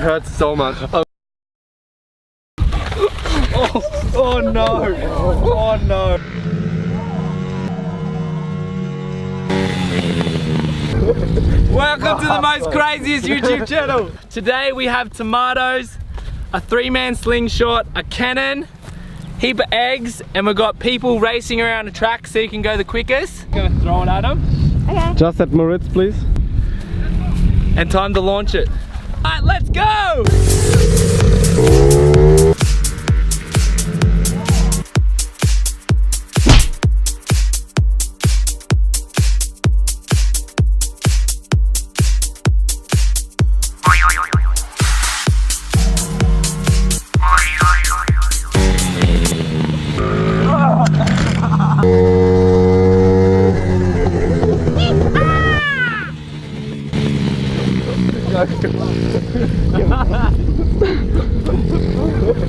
hurts so much. Oh no! Oh no! Welcome to the most craziest YouTube channel. Today we have tomatoes, a 3-man slingshot, a cannon, heap of eggs, and we've got people racing around the track so you can go the quickest. Gonna throw it at them. Okay. Just at Moritz, please. And time to launch it. Alright, let's go!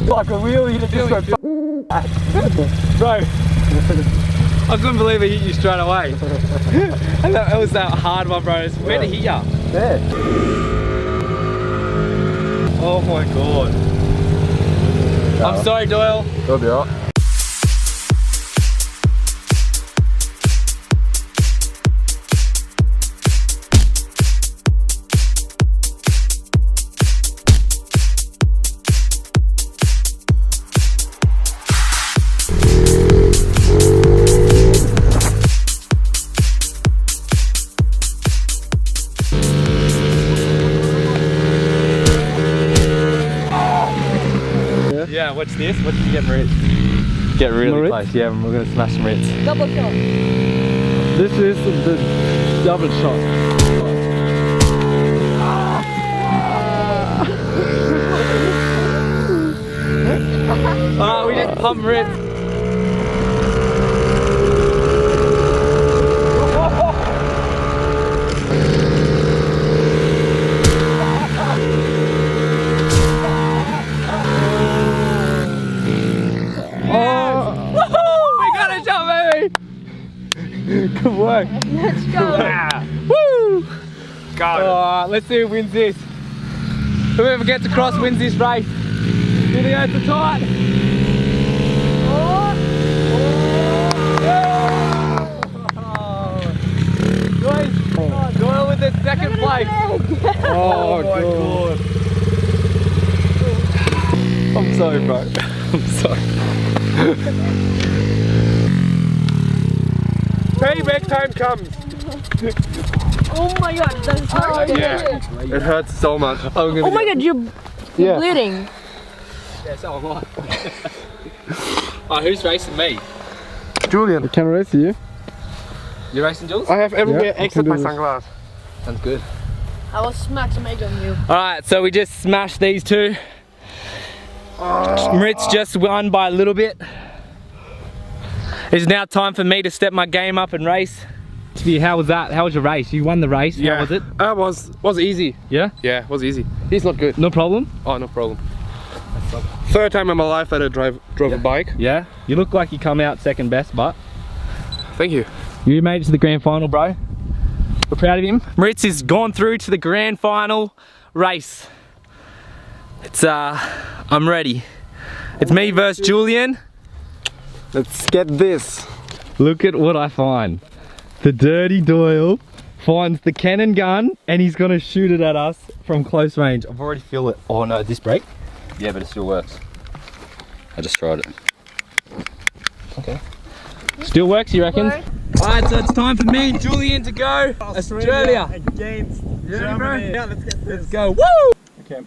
Like a wheelie to just go bro, I couldn't believe it hit you straight away. And that was that hard one, bro. Where did it hit ya? There. Oh my god. I'm sorry, Doyle. It'll be alright. Yeah, what's this? What did you get, Moritz? Get really Moritz? Close. Yeah, we're gonna smash Moritz. Double shot. This is the double shot. We just pumped Moritz. Good work. Let's go. Yeah. Woo! Go. Let's see who wins this. Whoever gets across wins this race. Here they go, it's tight. Doyle with the second place. Oh my god. I'm sorry, bro. I'm sorry. Payback time comes. Oh my god, that's hard. Yeah, it hurts so much. Oh my god, you're bleeding. Yeah, so am I. Oh, who's racing me? Julian. I can race you. You racing, Jules? I have everywhere except my sunglasses. Sounds good. I will smack some egg on you. Alright, so we just smashed these two. Moritz just won by a little bit. It's now time for me to step my game up and race. How was that? How was your race? You won the race. Yeah. How was it? Was easy. Yeah? Yeah, it was easy. He's not good. No problem? Oh, no problem. Third time in my life that I drove a bike. Yeah? You look like you come out second best, but... Thank you. You made it to the grand final, bro. We're proud of him. Moritz has gone through to the grand final race. It's, I'm ready. It's me versus Julian. Let's get this. Look at what I find. The dirty Doyle finds the cannon gun and he's gonna shoot it at us from close range. I've already feel it. Oh no, this brake? Yeah, but it still works. I just tried it. Okay. Still works, you reckon? Alright, so it's time for me and Julian to go Australia against Germany. Yeah, let's get this. Let's go. Woo! Okay.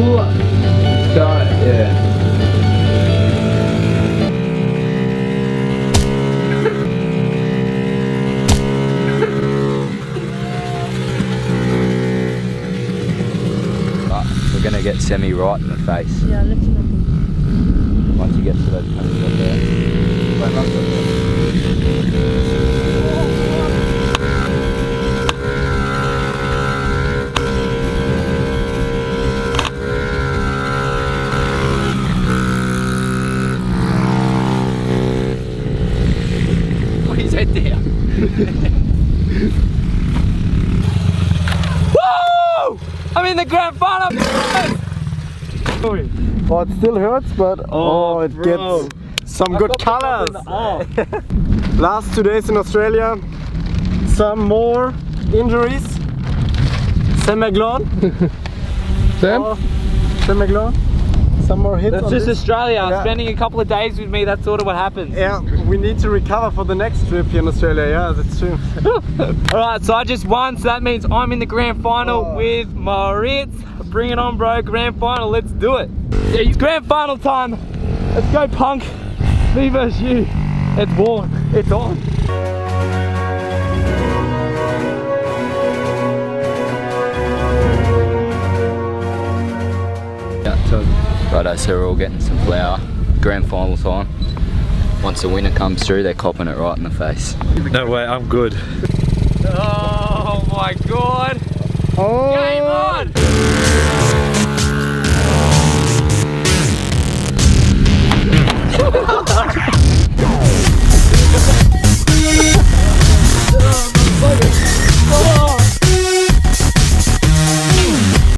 pull up. Start it, yeah. We're gonna get Sammi right in the face. Yeah, let's go. Once he gets to those countries up there. Wait, not up there. Put his head down. Woo! I'm in the grand final. Oh, it still hurts, but oh, it gets some good colors. Last 2 days in Australia, some more injuries. Semiglon. Sam? Oh, Semiglon. Some more hits. That's just this. Australia. Yeah. Spending a couple of days with me, that's sort of what happens. Yeah, we need to recover for the next trip here in Australia. Yeah, that's true. Alright, so I just won, so that means I'm in the grand final with Moritz. Bring it on, bro. Grand final, let's do it. Yeah, grand final time. Let's go, punk. Me versus you. It's warm. It's on. Yeah, so righto, so we're all getting some flour. Grand final time. Once the winner comes through, they're copping it right in the face. No way, I'm good. Oh my god. Oh!